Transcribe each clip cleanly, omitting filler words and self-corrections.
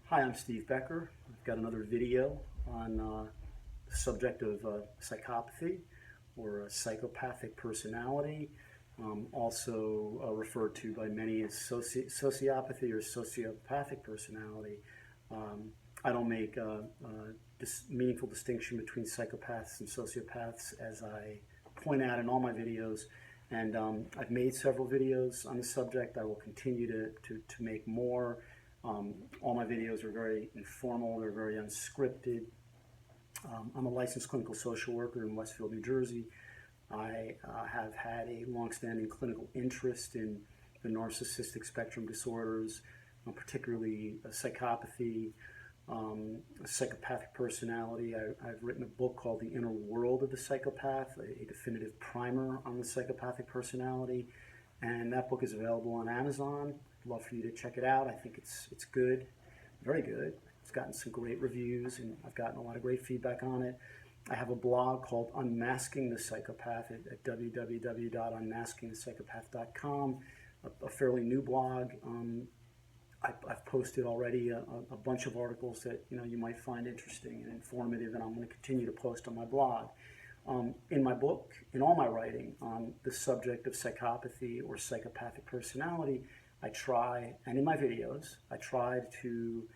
Hi, I'm Steve Becker. I've got another video on the subject of psychopathy or psychopathic personality, also referred to by many as sociopathy or sociopathic personality. I don't make this meaningful distinction between psychopaths and sociopaths, as I point out in all my videos. And I've made several videos on the subject. I will continue to make more. All my videos are very informal, they're very unscripted. I'm a licensed clinical social worker in Westfield, New Jersey. I have had a longstanding clinical interest in the narcissistic spectrum disorders, particularly psychopathy, psychopathic personality. I've written a book called The Inner World of the Psychopath, a definitive primer on the psychopathic personality, and that book is available on Amazon. I'd love for you to check it out. I think it's good, very good. It's gotten some great reviews, and I've gotten a lot of great feedback on it. I have a blog called Unmasking the Psychopath at www.unmaskingthepsychopath.com, a fairly new blog. I've posted already a bunch of articles that you might find interesting and informative, and I'm going to continue to post on my blog. In my book, in all my writing on the subject of psychopathy or psychopathic personality, I try, and in my videos, I try to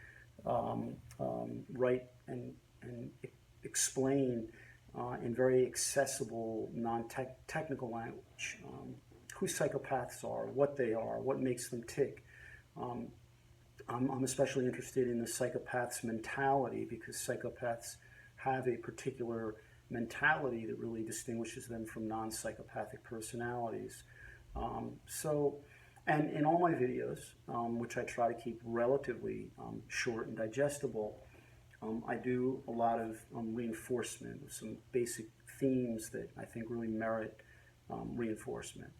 write and explain in very accessible, non-technical language who psychopaths are, what they are, what makes them tick. I'm especially interested in the psychopath's mentality, because psychopaths have a particular mentality that really distinguishes them from non-psychopathic personalities. And in all my videos, which I try to keep relatively short and digestible, I do a lot of reinforcement of some basic themes that I think really merit reinforcement.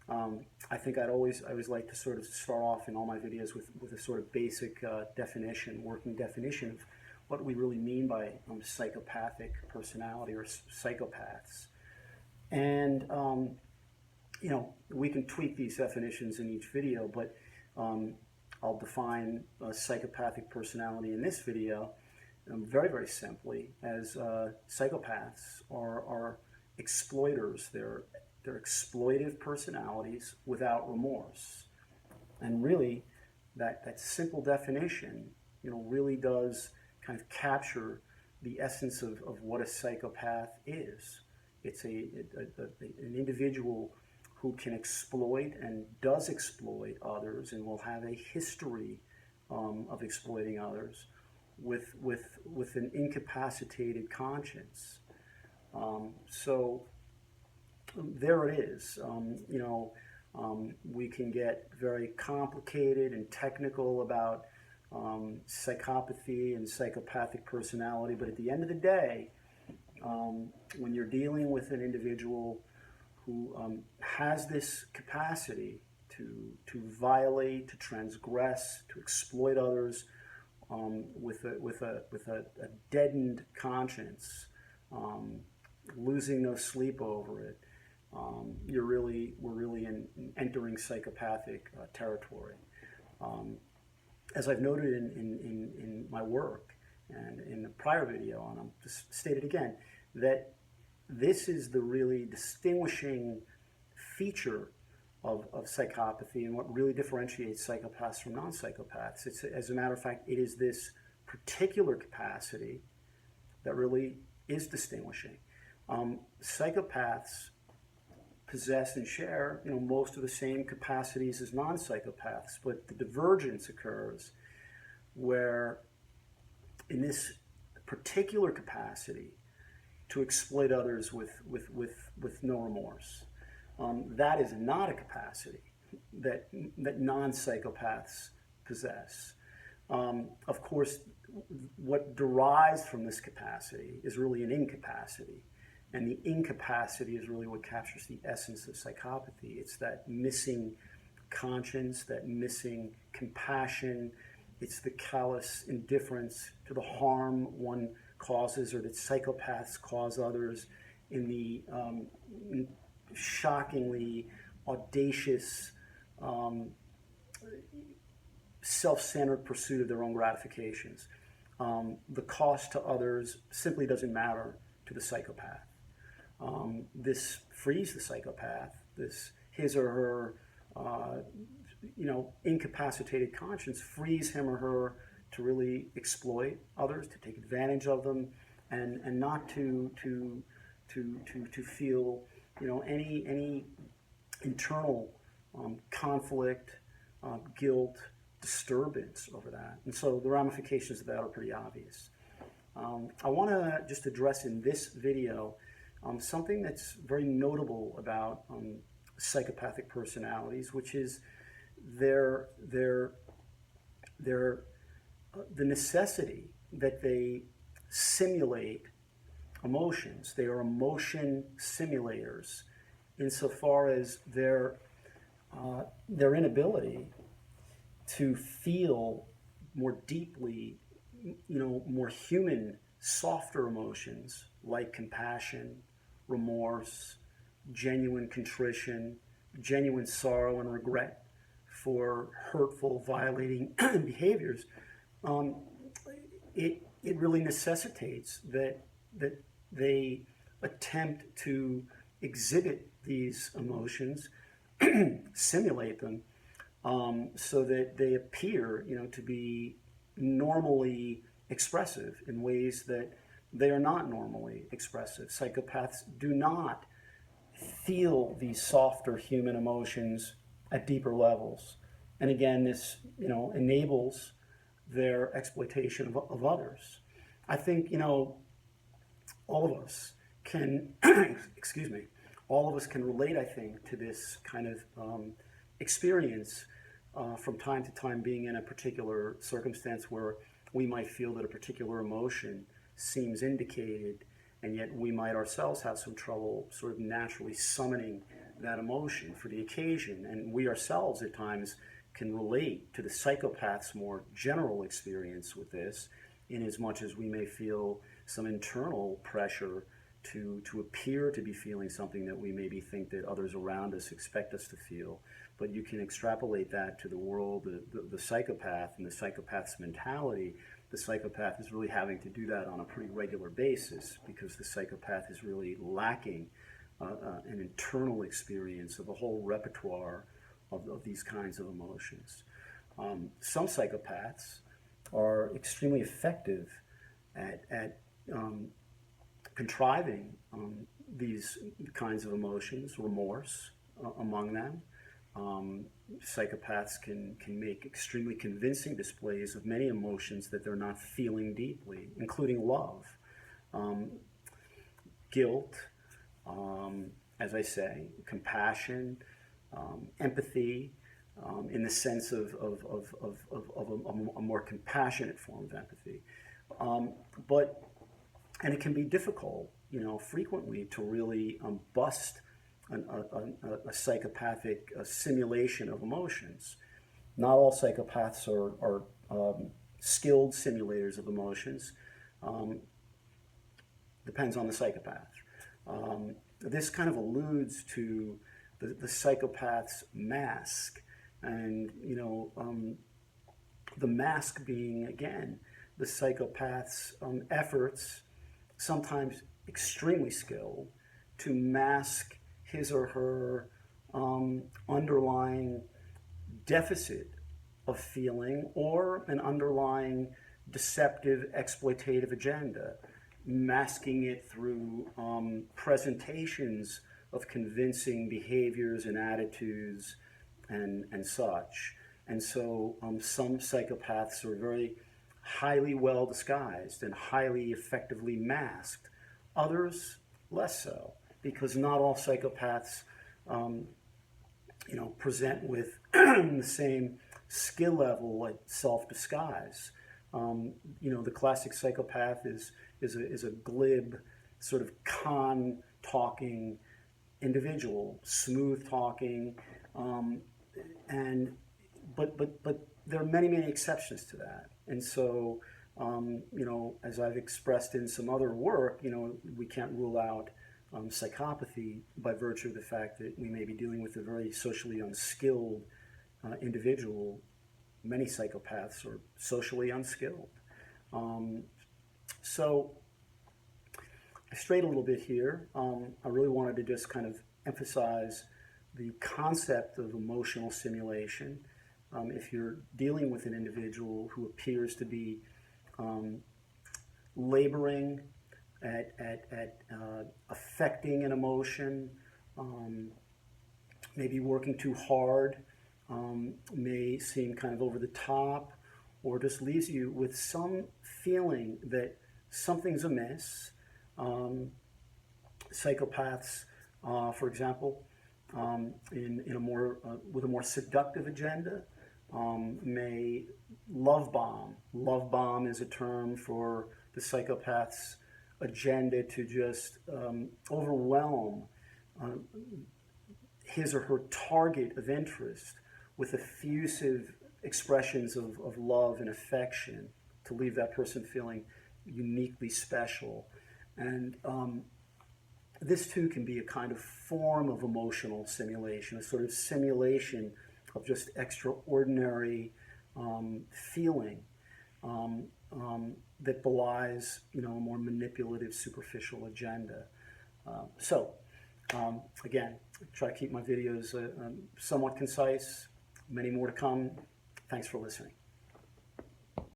I think I always like to sort of start off in all my videos with a sort of basic definition, working definition of what we really mean by psychopathic personality or psychopaths. And we can tweak these definitions in each video, but I'll define psychopathic personality in this video very, very simply as psychopaths are exploiters. They're exploitive personalities without remorse. And really, that simple definition, really does kind of capture the essence of what a psychopath is. It's an individual who can exploit and does exploit others and will have a history of exploiting others with an incapacitated conscience. So there it is. We can get very complicated and technical about psychopathy and psychopathic personality, but at the end of the day, when you're dealing with an individual who has this capacity to violate, to transgress, to exploit others with a deadened conscience, losing no sleep over it, we're really entering psychopathic territory. As I've noted in my work and in the prior video, and I'll just state it again, that this is the really distinguishing feature of psychopathy and what really differentiates psychopaths from non-psychopaths. As a matter of fact, it is this particular capacity that really is distinguishing. Psychopaths possess and share most of the same capacities as non-psychopaths, but the divergence occurs where in this particular capacity to exploit others with no remorse, that is not a capacity that non-psychopaths possess. Of course, what derives from this capacity is really an incapacity. And the incapacity is really what captures the essence of psychopathy. It's that missing conscience, that missing compassion. It's the callous indifference to the harm one causes or that psychopaths cause others in the shockingly audacious self-centered pursuit of their own gratifications. The cost to others simply doesn't matter to the psychopath. This frees the psychopath, his or her, incapacitated conscience frees him or her to really exploit others, to take advantage of them, and not to feel, any internal conflict, guilt, disturbance over that. And so the ramifications of that are pretty obvious. I want to just address in this video something that's very notable about psychopathic personalities, which is the necessity that they simulate emotions. They are emotion simulators insofar as their inability to feel more deeply, more human, softer emotions like compassion, remorse, genuine contrition, genuine sorrow and regret for hurtful, violating behaviors. It really necessitates that they attempt to exhibit these emotions, simulate them, so that they appear, to be normally expressive in ways that they are not normally expressive. Psychopaths do not feel these softer human emotions at deeper levels. And again, this, enables their exploitation of others. I think, all of us can, excuse me, all of us can relate, I think, to this kind of experience from time to time being in a particular circumstance where we might feel that a particular emotion seems indicated, and yet we might ourselves have some trouble sort of naturally summoning that emotion for the occasion. And we ourselves at times can relate to the psychopath's more general experience with this, in as much as we may feel some internal pressure to appear to be feeling something that we maybe think that others around us expect us to feel. But you can extrapolate that to the world, the psychopath and the psychopath's mentality. The psychopath is really having to do that on a pretty regular basis, because the psychopath is really lacking an internal experience of a whole repertoire of these kinds of emotions. Some psychopaths are extremely effective at contriving these kinds of emotions, remorse among them. Psychopaths can make extremely convincing displays of many emotions that they're not feeling deeply, including love, guilt, as I say, compassion, empathy, in the sense of a more compassionate form of empathy. And it can be difficult, frequently to really bust a psychopathic simulation of emotions. Not all psychopaths are skilled simulators of emotions. Depends on the psychopath. This kind of alludes to the psychopath's mask, and the mask being, again, the psychopath's efforts, sometimes extremely skilled, to mask his or her underlying deficit of feeling or an underlying deceptive exploitative agenda, masking it through presentations of convincing behaviors and attitudes and such. And so some psychopaths are very highly well disguised and highly effectively masked. Others less so, because not all psychopaths present with the same skill level at self-disguise. The classic psychopath is a glib, sort of con-talking individual, smooth-talking, but there are many exceptions to that. And so, as I've expressed in some other work, we can't rule out psychopathy by virtue of the fact that we may be dealing with a very socially unskilled individual many psychopaths are socially unskilled. So I strayed a little bit here. I really wanted to just kind of emphasize the concept of emotional simulation. If you're dealing with an individual who appears to be laboring at affecting an emotion, maybe working too hard, may seem kind of over the top, or just leaves you with some feeling that something's amiss. Psychopaths, for example, in a more with a more seductive agenda, may love bomb. Love bomb is a term for the psychopath's agenda to just overwhelm his or her target of interest with effusive expressions of love and affection, to leave that person feeling uniquely special. And this too can be a kind of form of emotional simulation, a sort of simulation of just extraordinary feeling that belies, a more manipulative, superficial agenda. Again, try to keep my videos somewhat concise. Many more to come. Thanks for listening.